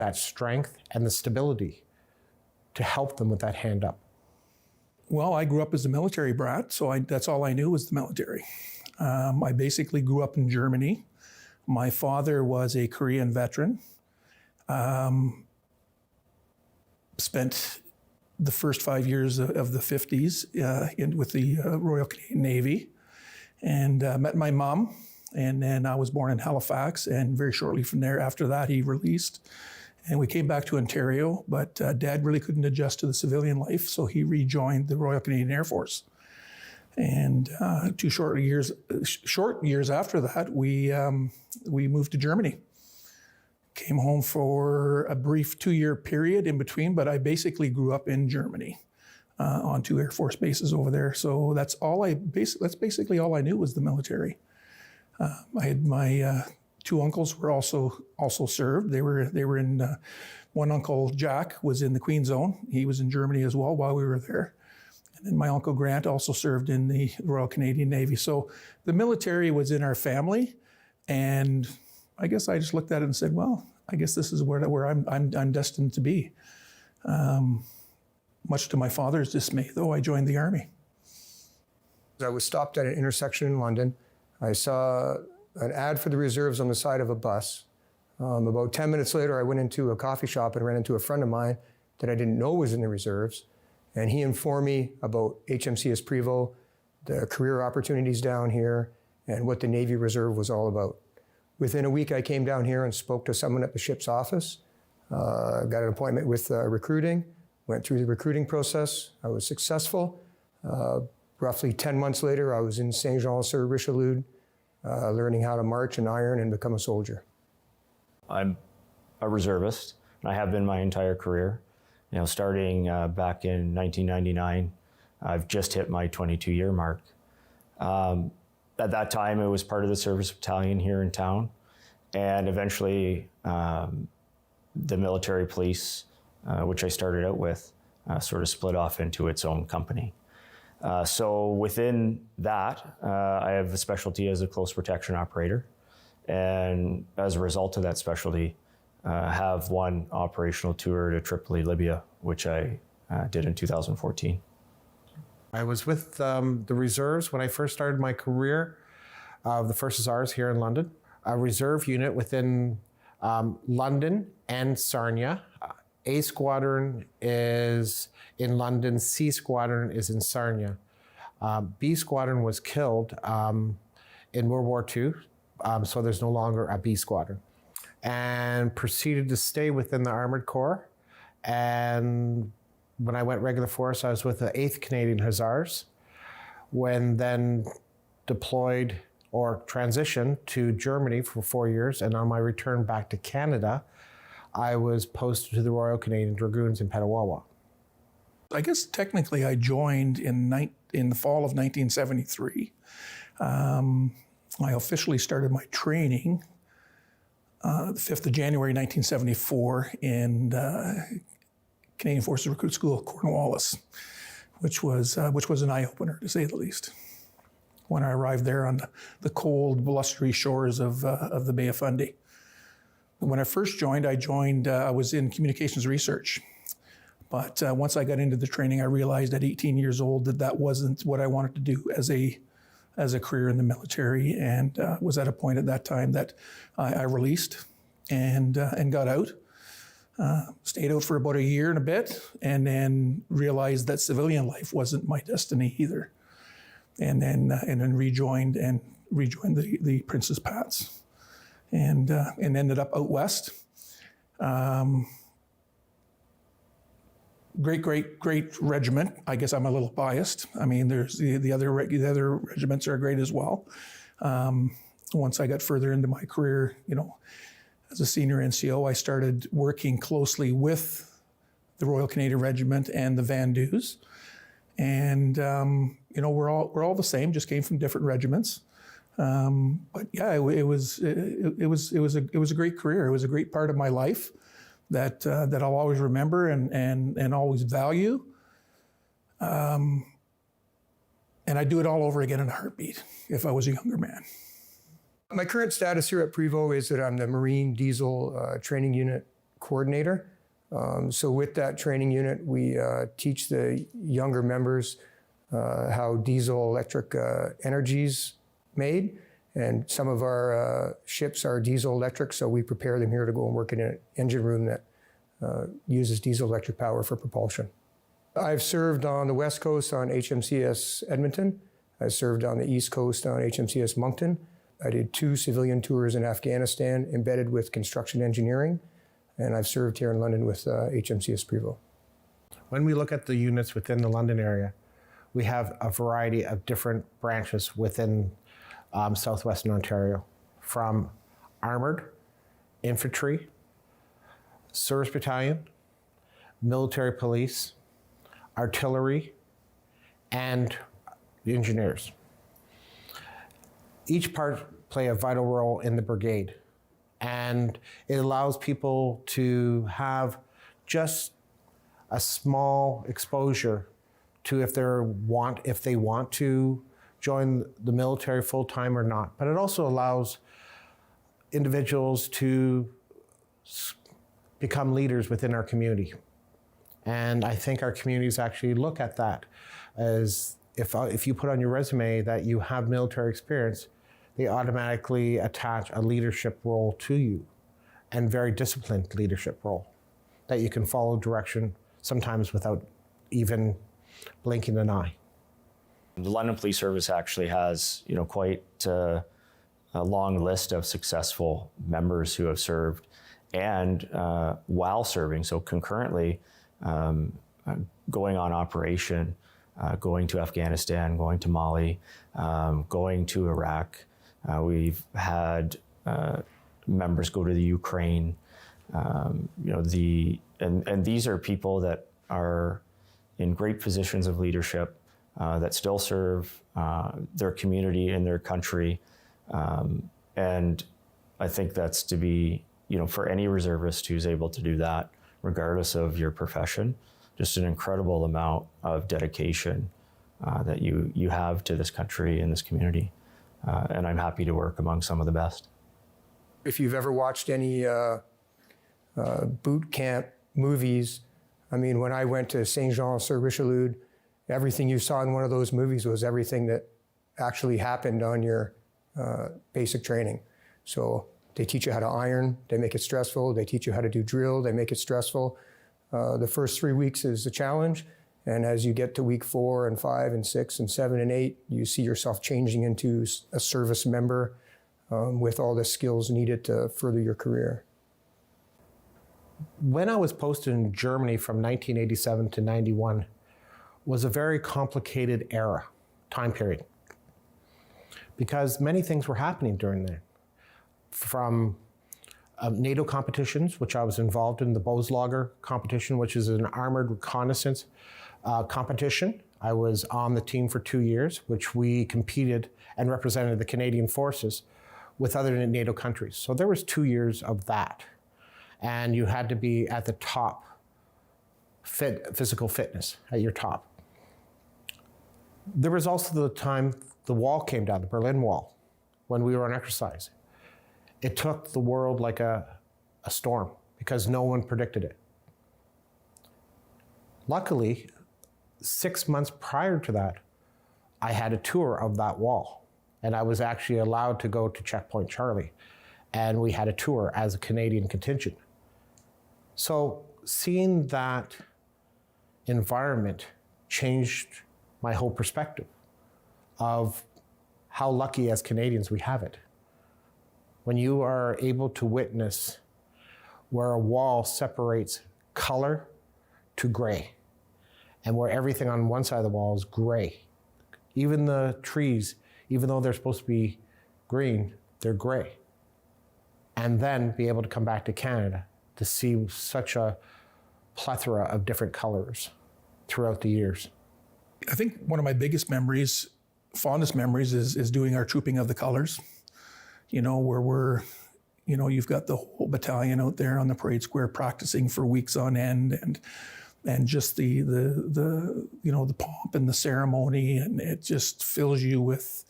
that strength and the stability to help them with that hand up? Well, I grew up as a military brat, so that's all I knew was the military. I basically grew up in Germany. My father was a Korean veteran. Spent the first 5 years of the 50s with the Royal Canadian Navy, and met my mom. And then I was born in Halifax, and very shortly from there, after that, he released. And we came back to Ontario, but Dad really couldn't adjust to the civilian life, so he rejoined the Royal Canadian Air Force. And 2 short years after that, we moved to Germany. Came home for a brief 2-year period in between, but I basically grew up in Germany on 2 Air Force bases over there. So that's basically all I knew was the military. I had my 2 uncles were also served. They were in. One uncle, Jack, was in the Queen Zone. He was in Germany as well while we were there. And then my uncle Grant also served in the Royal Canadian Navy. So the military was in our family, and I guess I just looked at it and said, well, I guess this is where I'm destined to be. Much to my father's dismay, though, I joined the Army. I was stopped at an intersection in London. I saw an ad for the reserves on the side of a bus. About 10 minutes later, I went into a coffee shop and ran into a friend of mine that I didn't know was in the reserves. And he informed me about HMCS Prevost, the career opportunities down here, and what the Navy Reserve was all about. Within a week, I came down here and spoke to someone at the ship's office, got an appointment with recruiting, went through the recruiting process. I was successful. Roughly 10 months later, I was in Saint-Jean-sur-Richelieu, learning how to march and iron and become a soldier. I'm a reservist, and I have been my entire career. You know, starting back in 1999, I've just hit my 22-year mark. At that time, it was part of the service battalion here in town, and eventually the military police, which I started out with, sort of split off into its own company. So within that, I have a specialty as a close protection operator, and as a result of that specialty, have one operational tour to Tripoli, Libya, which I did in 2014. I was with the reserves when I first started my career, the 1st Hussars here in London, a reserve unit within London and Sarnia. A Squadron is in London, C Squadron is in Sarnia. B Squadron was killed in World War II, so there's no longer a B Squadron, and proceeded to stay within the Armored Corps. And when I went regular force, I was with the 8th Canadian Hussars, when then deployed or transitioned to Germany for 4 years. And on my return back to Canada, I was posted to the Royal Canadian Dragoons in Petawawa. I guess technically I joined in the fall of 1973. I officially started my training the 5th of January 1974 in Canadian Forces Recruit School, Cornwallis, which was an eye-opener, to say the least. When I arrived there on the cold, blustery shores of the Bay of Fundy. When I first joined, I was in communications research. But once I got into the training, I realized at 18 years old that wasn't what I wanted to do as a career in the military, and was at a point at that time that I released and got out. Stayed out for about a year and a bit, and then realized that civilian life wasn't my destiny either. And then rejoined the Princess Pats, and ended up out west. Great regiment. I guess I'm a little biased. I mean, there's the other regiments are great as well. Once I got further into my career, as a senior NCO, I started working closely with the Royal Canadian Regiment and the Van Deus, and we're all the same, just came from different regiments. But yeah, it was a great career. It was a great part of my life that I'll always remember and always value. And I'd do it all over again in a heartbeat if I was a younger man. My current status here at Prevost is that I'm the Marine Diesel Training Unit coordinator. So with that training unit, we teach the younger members how diesel electric energy is made. And some of our ships are diesel electric, so we prepare them here to go and work in an engine room that uses diesel electric power for propulsion. I've served on the West Coast on HMCS Edmonton. I served on the East Coast on HMCS Moncton. I did 2 civilian tours in Afghanistan embedded with construction engineering. And I've served here in London with HMCS Prevost. When we look at the units within the London area, we have a variety of different branches within southwestern Ontario, from armored, infantry, service battalion, military police, artillery, and engineers. Each part play a vital role in the brigade, and it allows people to have just a small exposure to if they want to join the military full-time or not. But it also allows individuals to become leaders within our community. And I think our communities actually look at that as if you put on your resume that you have military experience, they automatically attach a leadership role to you, and very disciplined leadership role that you can follow direction sometimes without even blinking an eye. The London Police Service actually has, quite a long list of successful members who have served, and while serving, so concurrently, going on operation, going to Afghanistan, going to Mali, going to Iraq. We've had members go to the Ukraine. And these are people that are in great positions of leadership, that still serve their community and their country. And I think that's to be, for any reservist who's able to do that, regardless of your profession, just an incredible amount of dedication that you have to this country and this community. And I'm happy to work among some of the best. If you've ever watched any boot camp movies, I mean, when I went to Saint-Jean-sur-Richelieu, everything you saw in one of those movies was everything that actually happened on your basic training. So they teach you how to iron, they make it stressful. They teach you how to do drill, they make it stressful. The first 3 weeks is a challenge. And as you get to week 4 and 5 and 6 and 7 and 8, you see yourself changing into a service member with all the skills needed to further your career. When I was posted in Germany from 1987 to 91 was a very complicated time period, because many things were happening during that. From NATO competitions, which I was involved in, the Boslager competition, which is an armored reconnaissance competition. I was on the team for 2 years, which we competed and represented the Canadian forces with other NATO countries. So there was 2 years of that. And you had to be at the top, physical fitness at your top. There was also the time the wall came down, the Berlin Wall, when we were on exercise. It took the world like a storm because no one predicted it. Luckily, 6 months prior to that, I had a tour of that wall, and I was actually allowed to go to Checkpoint Charlie, and we had a tour as a Canadian contingent. So seeing that environment changed my whole perspective of how lucky as Canadians we have it. When you are able to witness where a wall separates color to gray, and where everything on one side of the wall is gray. Even the trees, even though they're supposed to be green, they're gray. And then be able to come back to Canada to see such a plethora of different colors throughout the years. I think one of my biggest memories, fondest memories, is doing our trooping of the colors. Where we're, you've got the whole battalion out there on the parade square practicing for weeks on end, and just the pomp and the ceremony, and it just fills you with,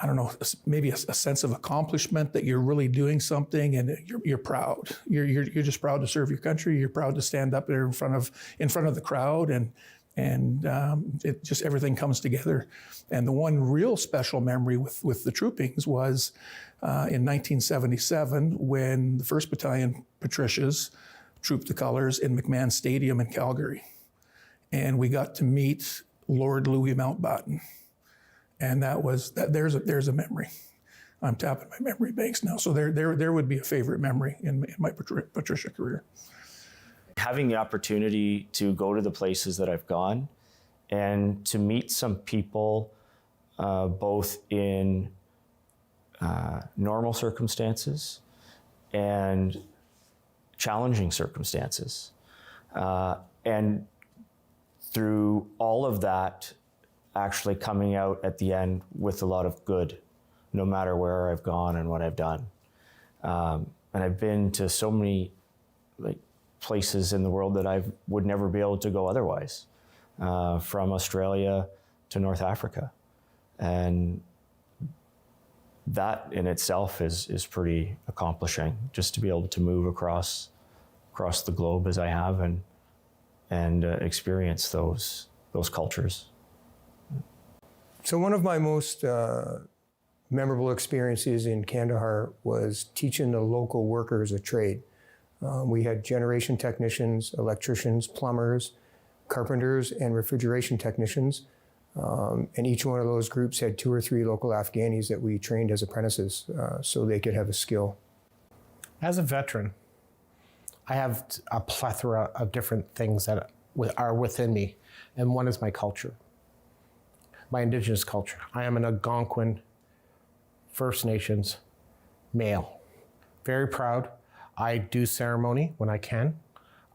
I don't know, maybe a sense of accomplishment that you're really doing something, and you're proud. You're just proud to serve your country. You're proud to stand up there in front of the crowd, and it just everything comes together. And the one real special memory with the troopings was in 1977 when the 1st Battalion Patricias trooped the colors in McMahon Stadium in Calgary, and we got to meet Lord Louis Mountbatten. And there's a memory. I'm tapping my memory banks now. So there would be a favorite memory in my Patricia career. Having the opportunity to go to the places that I've gone and to meet some people, both in normal circumstances and challenging circumstances. And through all of that, actually coming out at the end with a lot of good, no matter where I've gone and what I've done. And I've been to so many places in the world that I would never be able to go otherwise, from Australia to North Africa. And that in itself is pretty accomplishing, just to be able to move across the globe as I have and experience those cultures. So one of my most memorable experiences in Kandahar was teaching the local workers a trade. We had generation technicians, electricians, plumbers, carpenters, and refrigeration technicians. And each one of those groups had 2 or 3 local Afghanis that we trained as apprentices so they could have a skill. As a veteran, I have a plethora of different things that are within me, and one is my culture. My Indigenous culture. I am an Algonquin First Nations male. Very proud. I do ceremony when I can.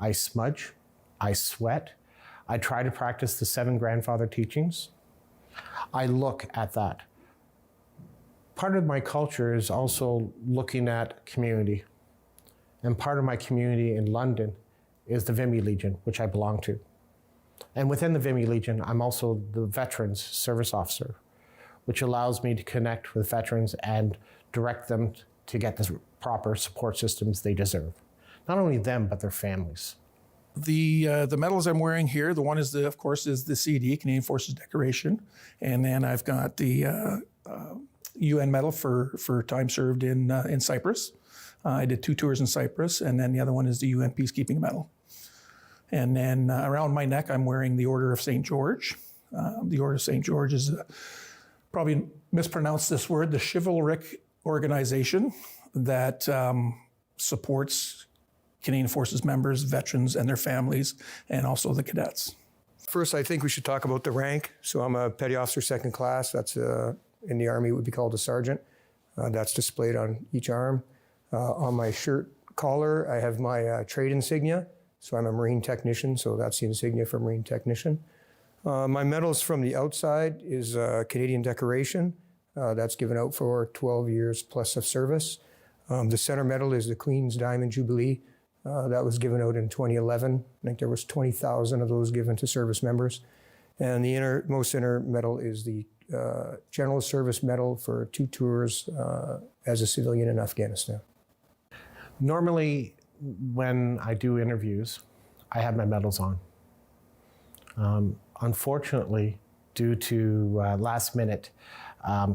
I smudge. I sweat. I try to practice the 7 grandfather teachings. I look at that. Part of my culture is also looking at community. And part of my community in London is the Vimy Legion, which I belong to. And within the Vimy Legion, I'm also the Veterans Service Officer, which allows me to connect with veterans and direct them to get the proper support systems they deserve. Not only them, but their families. The medals I'm wearing here, the one is of course the CD, Canadian Forces Decoration, and then I've got the UN medal for time served in Cyprus. I did 2 tours in Cyprus, and then the other one is the UN Peacekeeping Medal. And then around my neck, I'm wearing the Order of St. George. The Order of St. George is, probably mispronounced this word, the chivalric organization that supports Canadian Forces members, veterans, and their families, and also the cadets. First, I think we should talk about the rank. So I'm a Petty Officer 2nd class. That's in the Army, it would be called a sergeant. That's displayed on each arm. On my shirt collar, I have my trade insignia. So I'm a Marine technician, so that's the insignia for Marine technician. My medals from the outside is Canadian decoration. That's given out for 12 years plus of service. The center medal is the Queen's Diamond Jubilee. That was given out in 2011. I think there was 20,000 of those given to service members. And the most inner medal is the General Service Medal for 2 tours as a civilian in Afghanistan. Normally, when I do interviews, I have my medals on. Unfortunately, due to last minute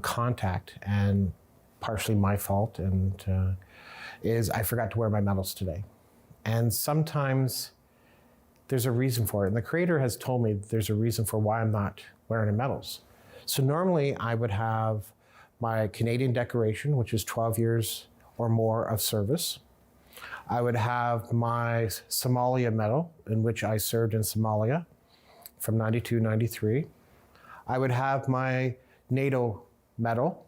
contact, and partially my fault, and is I forgot to wear my medals today. And sometimes there's a reason for it. And the Creator has told me there's a reason for why I'm not wearing the medals. So normally I would have my Canadian decoration, which is 12 years or more of service. I would have my Somalia medal, in which I served in Somalia from 92, 93. I would have my NATO medal,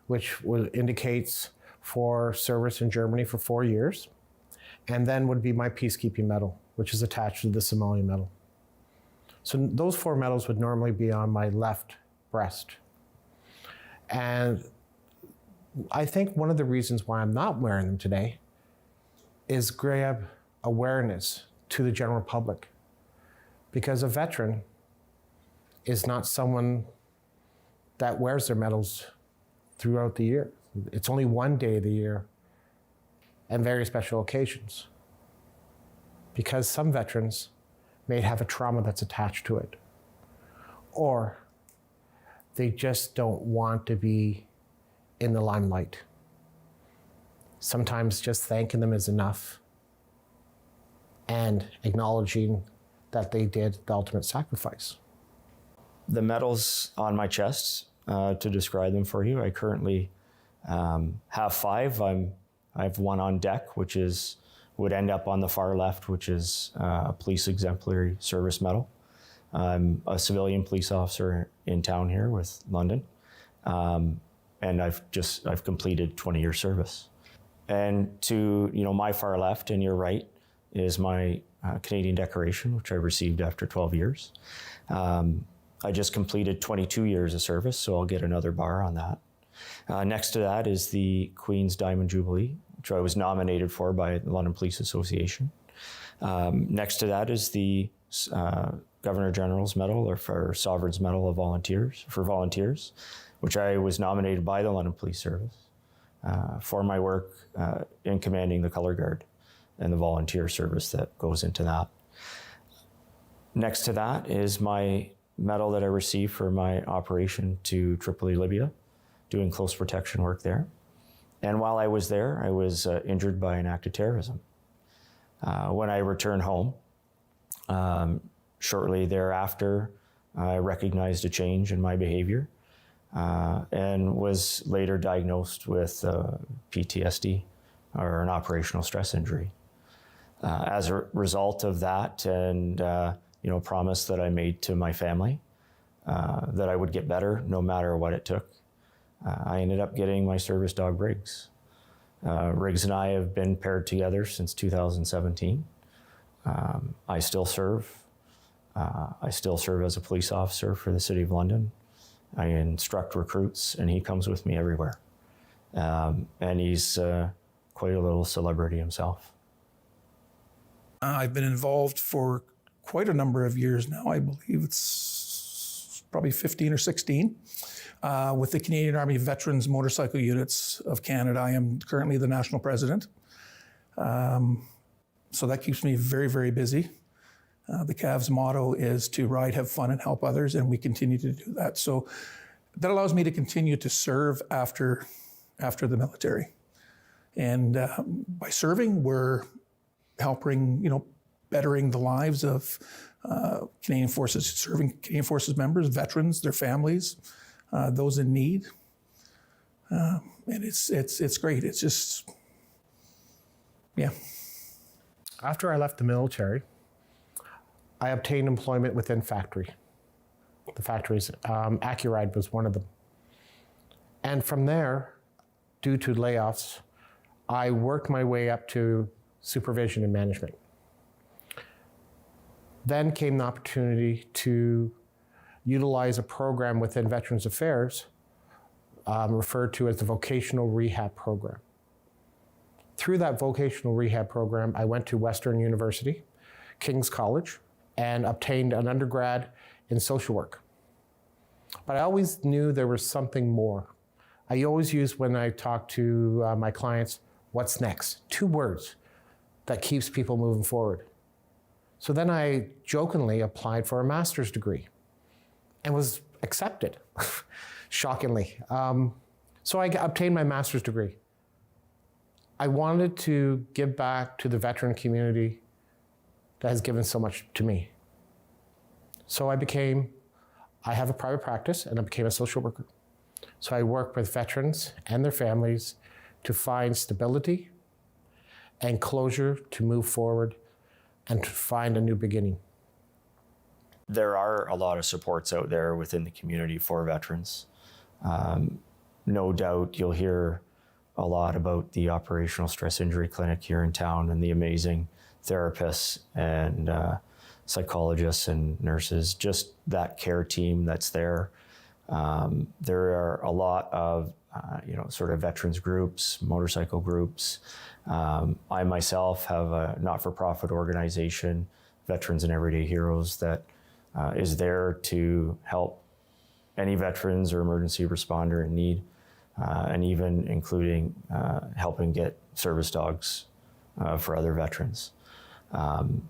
which indicates for service in Germany for 4 years. And then would be my peacekeeping medal, which is attached to the Somalia medal. So those 4 medals would normally be on my left breast. And I think one of the reasons why I'm not wearing them today is grab awareness to the general public. Because a veteran is not someone that wears their medals throughout the year. It's only one day of the year and very special occasions. Because some veterans may have a trauma that's attached to it, or they just don't want to be in the limelight. Sometimes just thanking them is enough and acknowledging that they did the ultimate sacrifice. The medals on my chest, to describe them for you, I currently have 5. I have one on deck, which would end up on the far left, which is a Police Exemplary Service Medal. I'm a civilian police officer in town here with London, and I've completed 20-year service. And to my far left and your right is my Canadian decoration, which I received after 12 years. I just completed 22 years of service, so I'll get another bar on that. Next to that is the Queen's Diamond Jubilee, which I was nominated for by the London Police Association. Next to that is the Governor General's Medal, or for Sovereign's Medal of Volunteers, which I was nominated by the London Police Service for my work in commanding the Color Guard and the volunteer service that goes into that. Next to that is my medal that I received for my operation to Tripoli, Libya, doing close protection work there. And while I was there, I was injured by an act of terrorism. When I returned home, shortly thereafter, I recognized a change in my behavior and was later diagnosed with PTSD, or an operational stress injury. As a result of that, and promise that I made to my family that I would get better no matter what it took, I ended up getting my service dog Riggs. Riggs and I have been paired together since 2017. I still serve. I still serve as a police officer for the City of London. I instruct recruits, and he comes with me everywhere. And he's quite a little celebrity himself. I've been involved for quite a number of years now. I believe it's probably 15 or 16 with the Canadian Army Veterans Motorcycle Units of Canada. I am currently the national president. So that keeps me very, very busy. The CAV's motto is to ride, have fun, and help others, and we continue to do that. So that allows me to continue to serve after the military. And by serving, we're helping, bettering the lives of Canadian Forces, serving Canadian Forces members, veterans, their families, those in need. And it's great. It's just, yeah. After I left the military, I obtained employment within factory. The factories, Accuride was one of them. And from there, due to layoffs, I worked my way up to supervision and management. Then came the opportunity to utilize a program within Veterans Affairs referred to as the Vocational Rehab Program. Through that vocational rehab program, I went to Western University, King's College, and obtained an undergrad in social work. But I always knew there was something more. I always use, when I talk to my clients, what's next? 2 words that keeps people moving forward. So then I jokingly applied for a master's degree and was accepted, shockingly. So I obtained my master's degree. I wanted to give back to the veteran community that has given so much to me. So I have a private practice, and I became a social worker. So I work with veterans and their families to find stability and closure to move forward and to find a new beginning. There are a lot of supports out there within the community for veterans. No doubt you'll hear a lot about the Operational Stress Injury Clinic here in town and the amazing therapists and psychologists and nurses, just that care team that's there. There are a lot of sort of veterans groups, motorcycle groups. I myself have a not-for-profit organization, Veterans and Everyday Heroes, that is there to help any veterans or emergency responder in need and even including helping get service dogs for other veterans.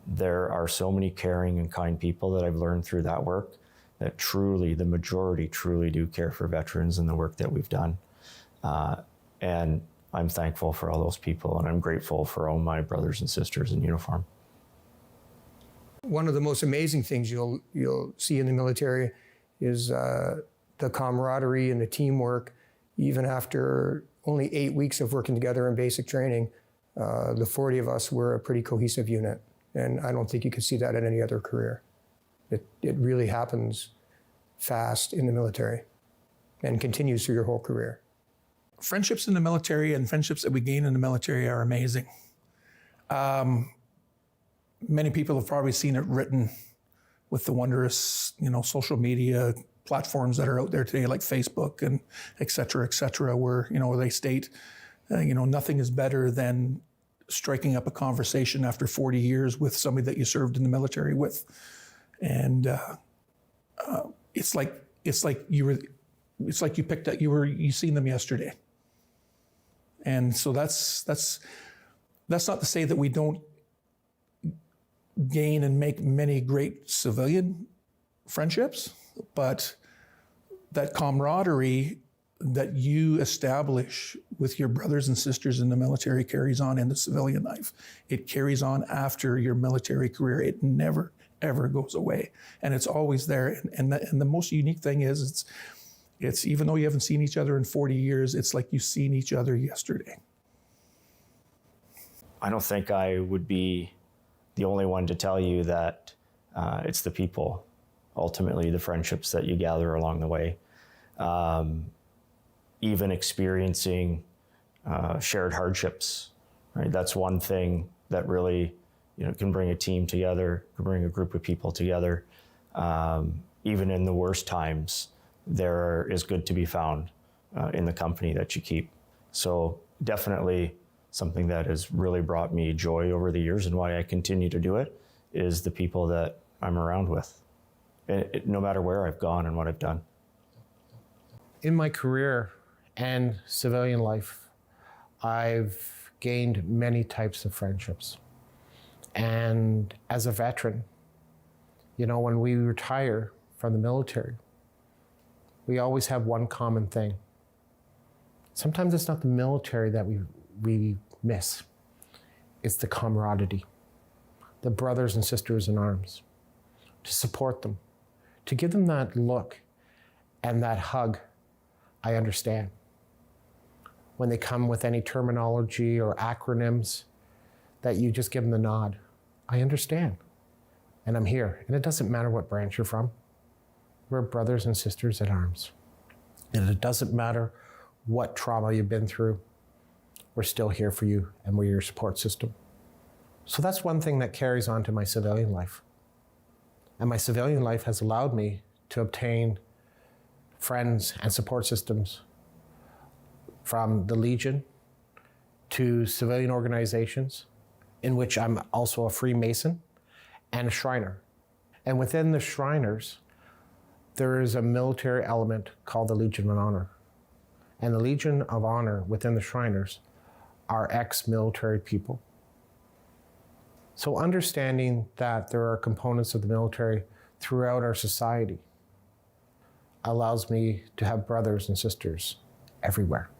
There are so many caring and kind people that I've learned through that work that truly, the majority truly do care for veterans and the work that we've done. And I'm thankful for all those people, and I'm grateful for all my brothers and sisters in uniform. One of the most amazing things you'll see in the military is the camaraderie and the teamwork. Even after only 8 weeks of working together in basic training, the 40 of us were a pretty cohesive unit. And I don't think you could see that in any other career. It really happens fast in the military and continues through your whole career. Friendships in the military and friendships that we gain in the military are amazing. Many people have probably seen it written with the wondrous, social media platforms that are out there today, like Facebook and et cetera, where, they state, nothing is better than striking up a conversation after 40 years with somebody that you served in the military with. And it's like you picked up, you seen them yesterday. And so that's not to say that we don't gain and make many great civilian friendships, but that camaraderie that you establish with your brothers and sisters in the military carries on into civilian life. It carries on after your military career. It never, ever goes away. And it's always there. And the most unique thing is it's even though you haven't seen each other in 40 years, it's like you've seen each other yesterday. I don't think I would be the only one to tell you that it's the people, ultimately the friendships that you gather along the way. Even experiencing shared hardships, right? That's one thing that really, can bring a team together, can bring a group of people together. Even in the worst times, there is good to be found in the company that you keep. So definitely something that has really brought me joy over the years, and why I continue to do it is the people that I'm around with, no matter where I've gone and what I've done. In my career and civilian life, I've gained many types of friendships. And as a veteran, when we retire from the military, we always have one common thing. Sometimes it's not the military that we miss. It's the camaraderie, the brothers and sisters in arms, to support them, to give them that look and that hug. I understand. When they come with any terminology or acronyms, that you just give them the nod. I understand. And I'm here. And it doesn't matter what branch you're from. We're brothers and sisters at arms. And it doesn't matter what trauma you've been through. We're still here for you, and we're your support system. So that's one thing that carries on to my civilian life. And my civilian life has allowed me to obtain friends and support systems from the Legion to civilian organizations, in which I'm also a Freemason and a Shriner. And within the Shriners, there is a military element called the Legion of Honor. And the Legion of Honor within the Shriners are ex-military people. So understanding that there are components of the military throughout our society allows me to have brothers and sisters everywhere.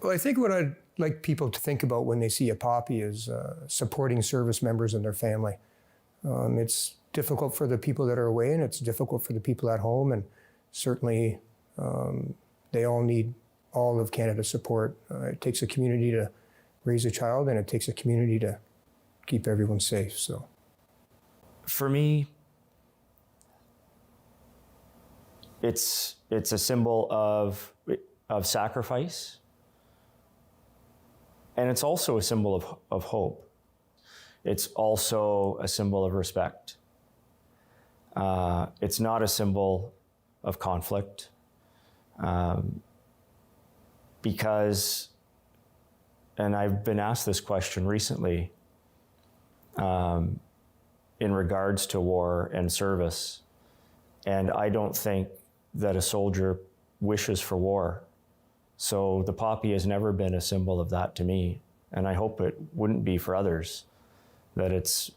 Well, I think what I'd like people to think about when they see a poppy is supporting service members and their family. It's difficult for the people that are away, and it's difficult for the people at home, and certainly they all need all of Canada's support. It takes a community to raise a child, and it takes a community to keep everyone safe. So, for me, it's a symbol of sacrifice, and it's also a symbol of hope. It's also a symbol of respect. It's not a symbol of conflict, because, and I've been asked this question recently, in regards to war and service, and I don't think that a soldier wishes for war. So the poppy has never been a symbol of that to me, and I hope it wouldn't be for others, that it's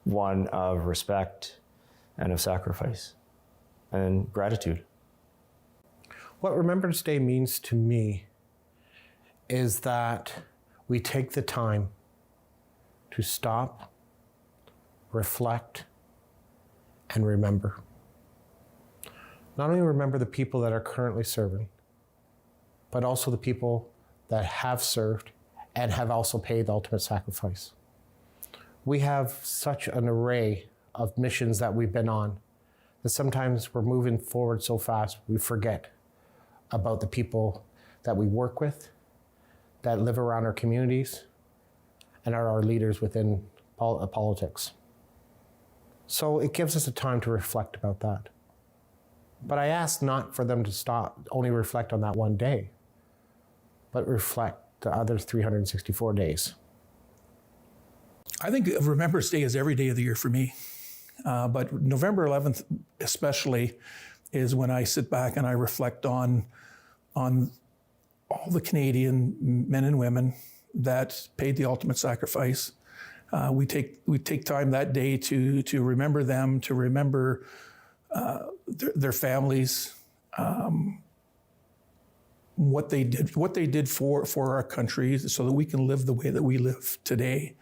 one of respect and of sacrifice and gratitude. What Remembrance Day means to me is that we take the time to stop, reflect, and remember. Not only remember the people that are currently serving, but also the people that have served and have also paid the ultimate sacrifice. We have such an array of missions that we've been on that sometimes we're moving forward so fast we forget about the people that we work with, that live around our communities, and are our leaders within politics. So it gives us a time to reflect about that. But I ask not for them to stop, only reflect on that one day, but reflect the other 364 days. I think Remembrance Day is every day of the year for me. But November 11th especially is when I sit back and I reflect on all the Canadian men and women that paid the ultimate sacrifice. We take time that day to remember them, to remember their families, what they did for our country, so that we can live the way that we live today.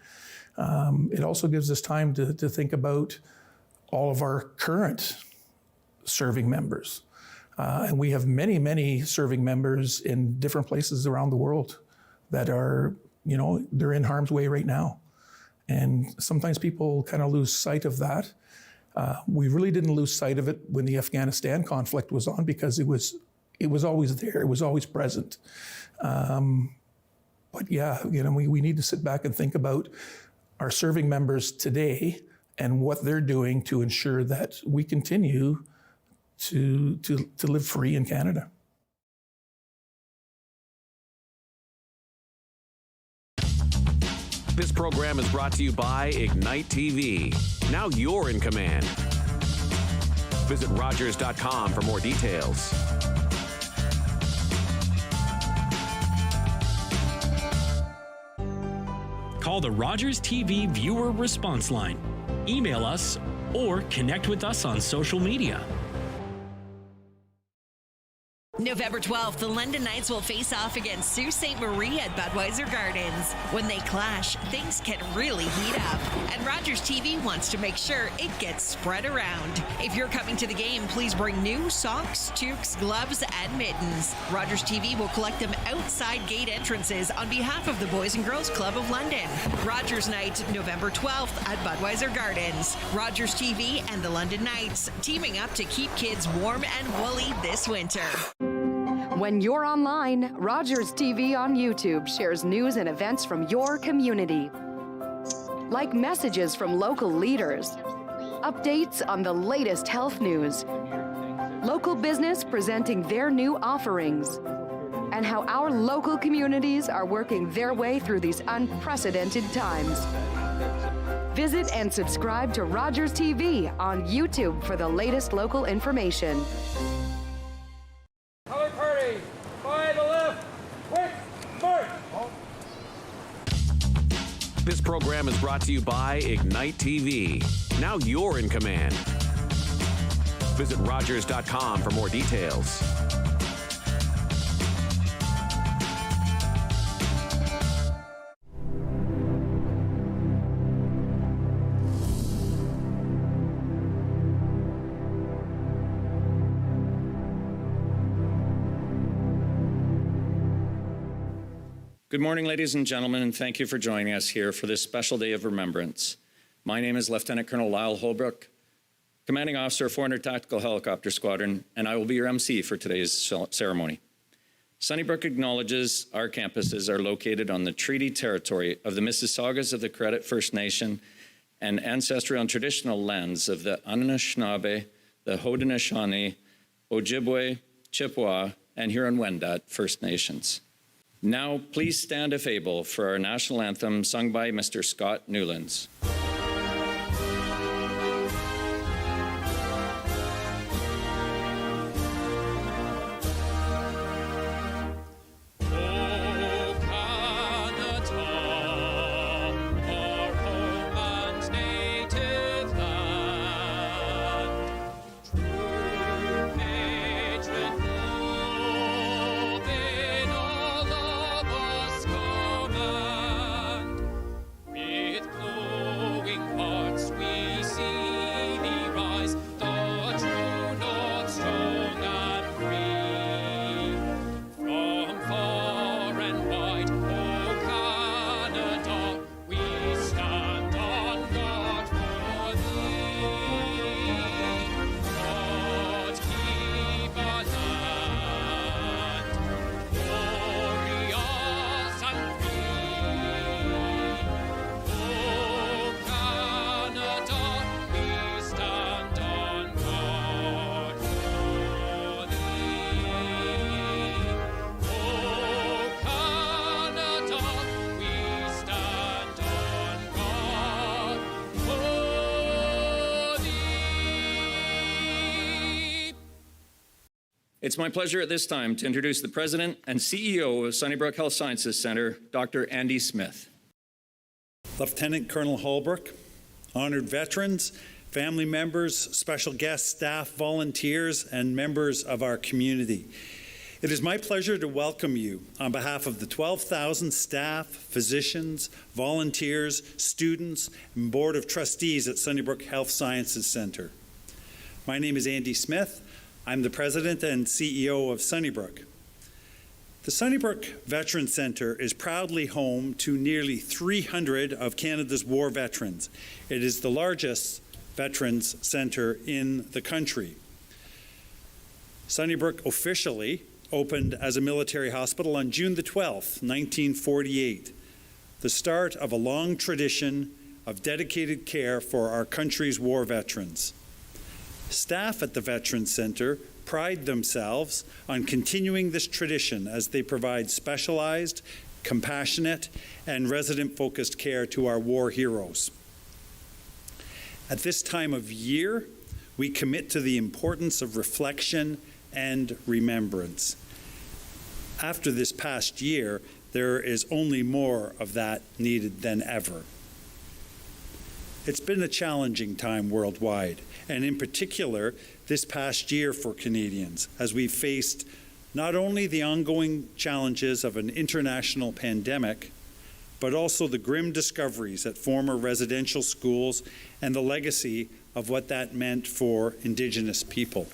It also gives us time to think about all of our current serving members. And we have many, many serving members in different places around the world that are, they're in harm's way right now. And sometimes people kind of lose sight of that. We really didn't lose sight of it when the Afghanistan conflict was on, because it was always there. It was always present. But yeah, we need to sit back and think about our serving members today and what they're doing to ensure that we continue to live free in Canada. This program is brought to you by Ignite TV. Now you're in command. Visit Rogers.com for more details. Call the Rogers TV viewer response line, email us, or connect with us on social media. November 12th, the London Knights will face off against Sault Ste. Marie at Budweiser Gardens. When they clash, things can really heat up, and Rogers TV wants to make sure it gets spread around. If you're coming to the game, please bring new socks, toques, gloves, and mittens. Rogers TV will collect them outside gate entrances on behalf of the Boys and Girls Club of London. Rogers Night, November 12th at Budweiser Gardens. Rogers TV and the London Knights teaming up to keep kids warm and woolly this winter. When you're online, Rogers TV on YouTube shares news and events from your community, like messages from local leaders, updates on the latest health news, local business presenting their new offerings, and how our local communities are working their way through these unprecedented times. Visit and subscribe to Rogers TV on YouTube for the latest local information. Color party, by the left, quick, march! This program is brought to you by Ignite TV. Now you're in command. Visit Rogers.com for more details. Good morning, ladies and gentlemen, and thank you for joining us here for this special day of remembrance. My name is Lieutenant Colonel Lyle Holbrook, Commanding Officer, 400 Tactical Helicopter Squadron, and I will be your MC for today's ceremony. Sunnybrook acknowledges our campuses are located on the treaty territory of the Mississaugas of the Credit First Nation and ancestral and traditional lands of the Anishinaabe, the Haudenosaunee, Ojibwe, Chippewa, and Huron-Wendat First Nations. Now, please stand if able for our national anthem sung by Mr. Scott Newlands. It's my pleasure at this time to introduce the President and CEO of Sunnybrook Health Sciences Centre, Dr. Andy Smith. Lieutenant Colonel Holbrook, honored veterans, family members, special guests, staff, volunteers, and members of our community. It is my pleasure to welcome you on behalf of the 12,000 staff, physicians, volunteers, students, and Board of Trustees at Sunnybrook Health Sciences Centre. My name is Andy Smith. I'm the President and CEO of Sunnybrook. The Sunnybrook Veterans Centre is proudly home to nearly 300 of Canada's war veterans. It is the largest veterans centre in the country. Sunnybrook officially opened as a military hospital on June the 12th, 1948, the start of a long tradition of dedicated care for our country's war veterans. Staff at the Veterans Centre pride themselves on continuing this tradition as they provide specialized, compassionate, and resident-focused care to our war heroes. At this time of year, we commit to the importance of reflection and remembrance. After this past year, there is only more of that needed than ever. It's been a challenging time worldwide, and in particular, this past year for Canadians, as we've faced not only the ongoing challenges of an international pandemic, but also the grim discoveries at former residential schools and the legacy of what that meant for Indigenous people.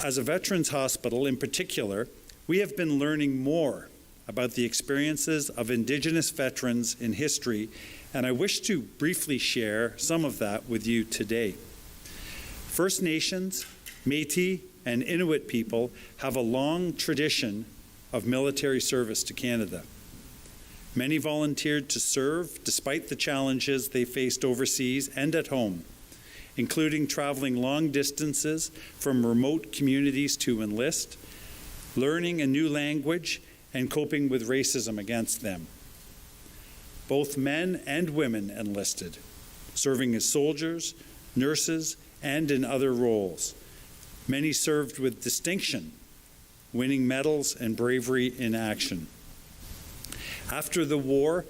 As a veterans hospital in particular, we have been learning more about the experiences of Indigenous veterans in history, and I wish to briefly share some of that with you today. First Nations, Métis, and Inuit people have a long tradition of military service to Canada. Many volunteered to serve despite the challenges they faced overseas and at home, including traveling long distances from remote communities to enlist, learning a new language, and coping with racism against them. Both men and women enlisted, serving as soldiers, nurses, and in other roles. Many served with distinction, winning medals and bravery in action. After the war,